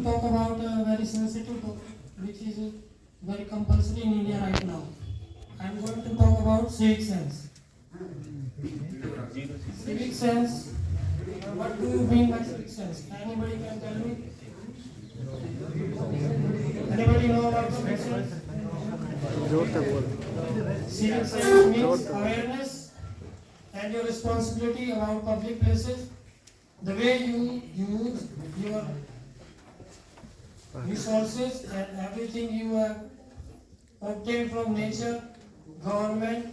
to talk about a very sensitive topic which is very compulsory in India right now. I am going to talk about civic sense. Civic sense, what do you mean by civic sense? Anybody can tell me? Anybody know about civic sense? Civic sense means awareness and your responsibility about public places, the way you use your resources and everything you have obtained from nature, government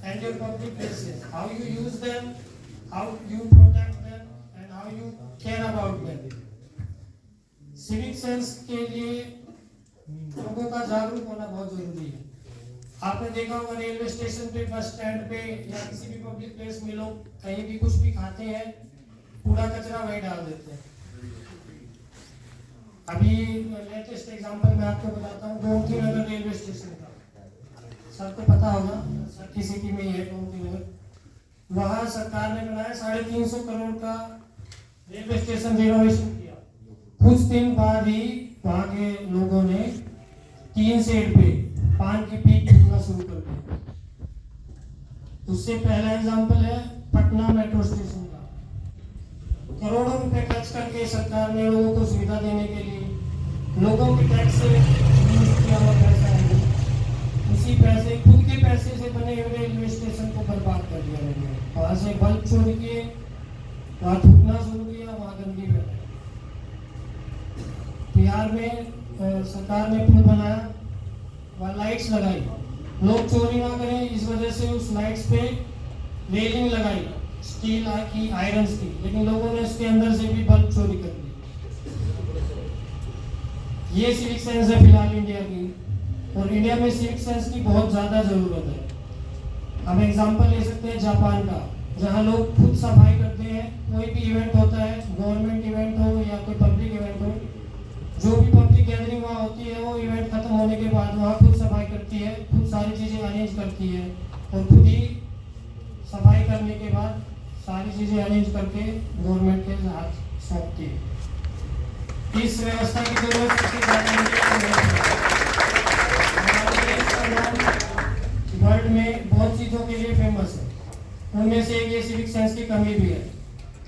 and your public places, how you use them, how you protect them and how you care about them. Civic sense के लिए लोगों का जागरूक होना बहुत जरूरी है। आपने देखा होगा रेलवे स्टेशन पे, बस स्टैंड पे या किसी भी पब्लिक प्लेस में लोग कहीं भी कुछ भी खाते हैं, कूड़ा कचरा वहीं डाल देते हैं। अभी लेटेस्ट एग्जांपल मैं आपको बताता हूँ, गोमती नगर रेलवे स्टेशन का, सबको पता होगा, की सिटी में ही है गोमती नगर। वहाँ सरकार ने बनाया 350 करोड़ का रेलवे स्टेशन रिनोवेशन किया। कुछ दिन बाद ही वहाँ के लोगों ने 3 सेट पे पान की पीक बिकना शुरू कर दी। उससे पहला एग्जांपल है पटना मेट्रो स्टेशन का। करोड़ों रुपए खर्च करके सरकार ने लोगों को सुविधा देने के लिए लोगों के टैक्स से यूज किया हुआ पैसा है, उसी पैसे, खुद के पैसे से बने हुए रेलवे स्टेशन को बर्बाद कर दिया उन्होंने। वहाँ से बल्ब छोड़ के वहाँ थूकना शुरू किया, वहाँ गंदगी फैलाई। बिहार में सरकार ने पुल बनाया, वहाँ लाइट्स लगाई, लोग चोरी ना करें इस वजह से उस लाइट्स पे रेलिंग लगाई स्टील की, आयरन की, लेकिन लोगों ने इसके अंदर से भी बल्ब चोरी कर दी। ये सिविक सेंस है फिलहाल इंडिया की, और इंडिया में सिविक सेंस की बहुत ज़्यादा ज़रूरत है। हम एग्जांपल ले सकते हैं जापान का, जहाँ लोग खुद सफाई करते हैं। कोई भी इवेंट होता है, गवर्नमेंट इवेंट हो या कोई पब्लिक इवेंट हो, जो भी पब्लिक गैदरिंग वहाँ होती है, वो इवेंट खत्म होने के बाद वहाँ खुद सफाई करती है, खुद सारी चीज़ें अरेंज करती है और खुद ही सफाई करने के बाद सारी चीज़ें अरेंज करके गवर्नमेंट के हाथ सौंपती है। इस व्यवस्था की जरूरत सबसे ज़्यादा वर्ल्ड में बहुत चीज़ों के लिए फेमस है, उनमें से एक ये सिविक सेंस की कमी भी है,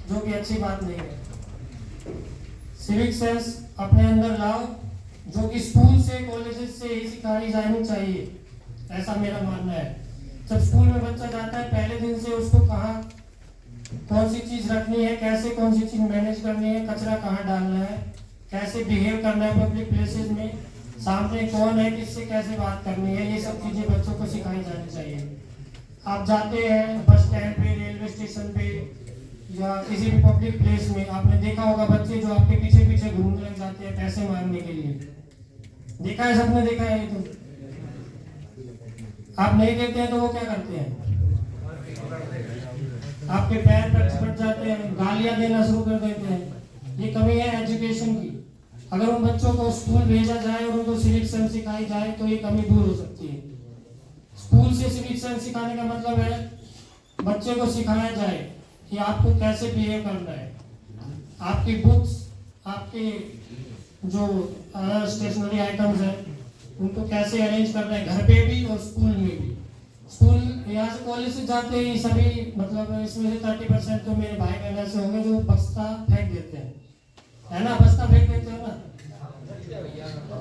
जो कि अच्छी बात नहीं है। सिविक सेंस अपने अंदर लाओ, जो कि स्कूल से, कॉलेजेस से ही सिखाई जानी चाहिए, ऐसा मेरा मानना है। जब स्कूल में बच्चा जाता है, पहले दिन से उसको कहाँ कौन सी चीज़ रखनी है, कैसे कौन सी चीज़ मैनेज करनी है, कचरा कहाँ डालना है, कैसे बिहेव करना है पब्लिक प्लेसेस में, सामने कौन है, किससे कैसे बात करनी है, ये सब चीज़ें बच्चों को सिखाई जानी चाहिए। आप जाते हैं बस स्टैंड पे, रेलवे स्टेशन पे या किसी भी पब्लिक प्लेस में, आपने देखा होगा बच्चे जो आपके पीछे पीछे घूमने लग जाते हैं पैसे मांगने के लिए। देखा है, सबने देखा है। तो आप नहीं देते हैं तो वो क्या करते हैं, आपके पैर पर चिपट जाते हैं, गालियां देना शुरू कर देते हैं। ये कमी है एजुकेशन की। अगर उन बच्चों को स्कूल भेजा जाए और उनको सिविक सेंस सिखाई जाए तो ये कमी दूर हो सकती है। स्कूल से सिविक सेंस सिखाने का मतलब है बच्चे को सिखाया जाए कि आपको कैसे बिहेव करना है, आपकी बुक्स, आपके जो स्टेशनरी आइटम्स हैं उनको कैसे अरेंज करना है, घर पे भी और स्कूल में भी। स्कूल यहाँ से, कॉलेज से जाते ही सभी, मतलब इसमें से 30% तो मेरे भाई बहन ऐसे होंगे जो बस्ता फेंक देते हैं, है ना, बस्ता फेंक देते हो ना,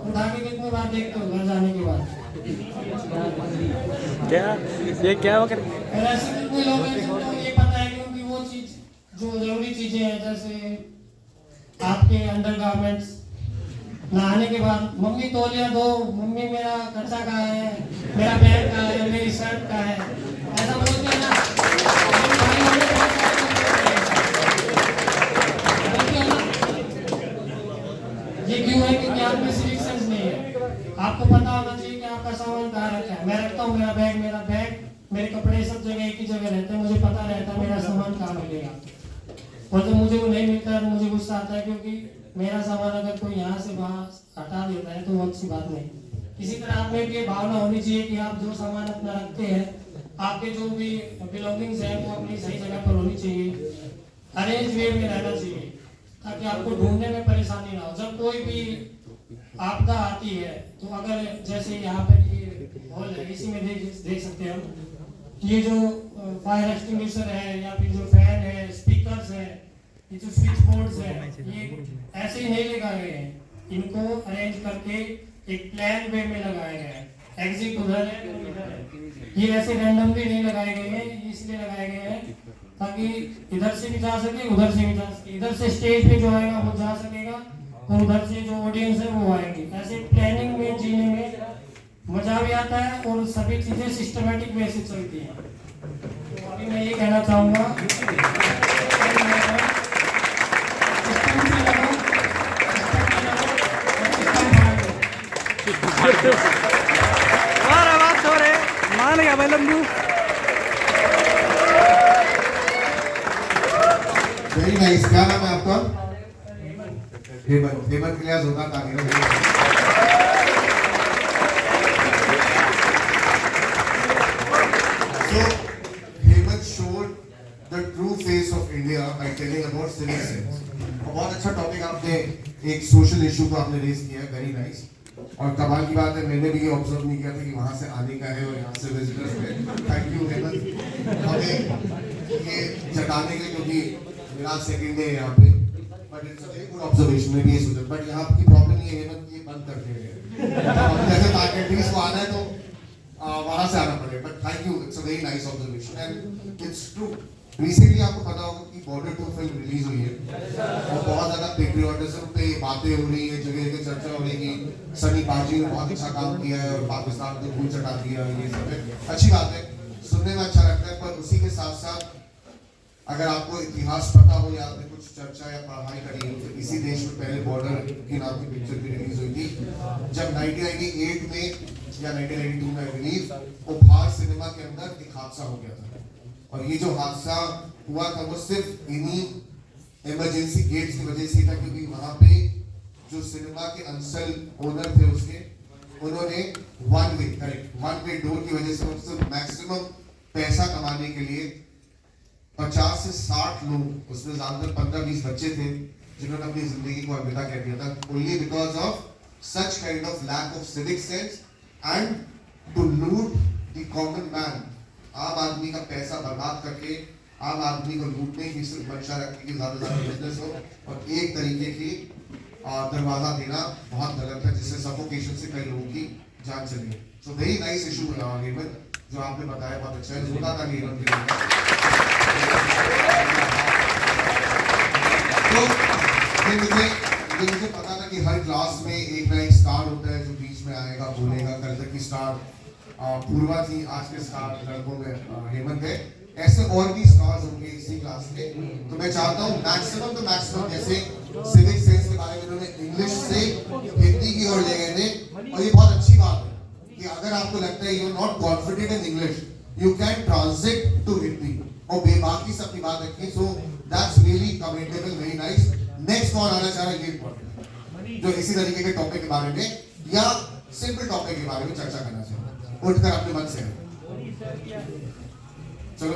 उठा के कितनी बार देखते हो घर जाने के बाद? क्या ये क्या हो कर ऐसे कितने लोग हैं जिनको ये पता है कि उनकी वो चीज जो जरूरी चीजें हैं, जैसे आपके अंडरगारमेंट्स, नहाने के बाद मम्मी तौलिया दो, मम्मी मेरा कच्चा कहाँ है, मेरा बैग कहाँ है, मेरी शर्ट कहाँ है, ऐसा बोलते हैं ना। ये क्यों है? क्योंकि आप में सिविक सेंस नहीं है। आपको पता होना चाहिए कि आपका सामान कहाँ रखा है। मैं रखता हूँ मेरा बैग, मेरे कपड़े सब जगह एक ही जगह रहते हैं, मुझे पता रहता है मेरा सामान कहाँ मिलेगा। और जब मुझे वो नहीं मिलता है मुझे गुस्सा आता है, क्योंकि मेरा सामान अगर कोई यहाँ से वहाँ हटा देता है तो वो अच्छी बात नहीं। इसी तरह आप में भी भावना होनी चाहिए कि आप जो सामान अपना रखते हैं, आपके जो भी बिलोंगिंग्स हैं वो अपनी सही जगह पर होनी चाहिए, अरेंज वे में रहना चाहिए, ताकि आपको ढूंढने में परेशानी ना हो। जब कोई भी आपदा आती है तो अगर जैसे यहाँ पर ये हॉल है, इसी में देख सकते हैं हम, ये जो फायर एक्सटिंग्विशर है या फिर जो फैन है, स्पीकर्स है, ये जो स्विच बोर्ड्स है, ये ऐसे ही नहीं लगाए गए हैं, इनको अरेंज करके एक प्लान वे में लगाए गए हैं। एग्जिट उधर है और इधर है, ये ऐसे रैंडमली नहीं लगाए गए हैं, इसलिए लगाए गए हैं ताकि इधर से भी जा सके, उधर से भी जा सके, इधर से स्टेज पे जो आएगा वो जा सकेगा और उधर से जो ऑडियंस है वो आएंगे। ऐसे प्लानिंग में जीने में मजा भी आता है और सभी चीजें सिस्टमेटिक वे से चलती हैं। तो अभी मैं ये कहना चाहूँगा, मारा बात हो रहे मान गया भाई लंबू। Very nice. क्या नाम है आपका? हेमंत। हेमंत के लिए होगा ताकि So Hemant showed the true face of India by telling about civic sense. और बहुत अच्छा टॉपिक आपने एक सोशल इशू को आपने रेज किया है, वेरी नाइस। और कमाल की बात है, मैंने भी ये ऑब्जर्व नहीं किया था कि वहां से आने का है और यहाँ से विजिटर्स है। थैंक यू हेमंत हमें ये जताने के लिए, क्योंकि मेरा सेकंड डे है यहाँ पे, but it's a very good observation. मैं भी ये सोचा, बट यहाँ की प्रॉब्लम ये है हेमंत, ये बंद करते हैं जैसे ताकि को आना है तो वहां से आना पड़े। But thank you, it's a very nice observation and it's true. Recently आपको पता होगा कि बॉर्डर 2 फिल्म रिलीज हुई है और बहुत ज्यादा पेट्रियोटिज्म पे बातें हो रही है, जगह जगह चर्चा हो रही है कि सनी बाजी ने बहुत अच्छा काम किया है और पाकिस्तान को फूल चढ़ा दिया है। ये सब है, अच्छी बात है, सुनने में अच्छा लगता है। पर उसी के साथ साथ अगर आपको इतिहास पता हो या आपने कुछ चर्चा या पढ़ाई करी हो तो इसी देश में पहले बॉर्डर की नाम की पिक्चर भी रिलीज हुई थी जब 1998 में या 1992 में रिलीज उपहार सिनेमा के अंदर एक हादसा हो गया था। और ये जो हादसा हुआ था वो सिर्फ इन्हीं इमरजेंसी गेट्स की वजह से था, क्योंकि वहां पे जो सिनेमा के अंसल ओनर थे उसके, उन्होंने वन वे डोर की वजह से उससे मैक्सिमम पैसा कमाने के लिए 50 से 60 लोग, उसमें ज्यादातर 15-20 बच्चे थे जिन्होंने अपनी जिंदगी को अलविदा कह दिया था, only because of such kind of lack of civic sense and to loot the common man. आम आदमी का पैसा बर्बाद करके आम आदमी को लूटने की सिर्फ मंशा रखने की ज्यादा बिजनेस हो और एक तरीके की दरवाजा देना बहुत गलत है, जिससे सफोकेशन से कई लोगों की जान चली है। So very nice issue Hemant जो आपने बताया, बहुत अच्छा है, जोरदार था हेमंत के लिए। तो मुझे पता था कि हर क्लास में एक ना एक स्टार होता है जो बीच में आएगा, बोलेगा। कल तक की स्टार पूर्वा थी, आज के स्टार लड़कों में हेमंत है। ऐसे और भी स्टार्स होंगे इसी क्लास में। तो मैं चाहता हूँ मैक्सिमम तो मैक्सिमम, जैसे सिविक सेंस के बारे में उन्होंने इंग्लिश से हिंदी की ओर ले गए थे, और ये बहुत अच्छी बात है कि अगर आपको लगता है you are not confident in English, you can translate to Hindi और बेबाकी से अपनी बात रखी। So that's really commendable, very nice. Next कौन आना चाह रहा है, ये इम्पोर्टेंट, जो इसी तरीके के टॉपिक के बारे में या सिंपल टॉपिक के बारे में चर्चा करना चाहिए, उठकर अपने मन से। चलो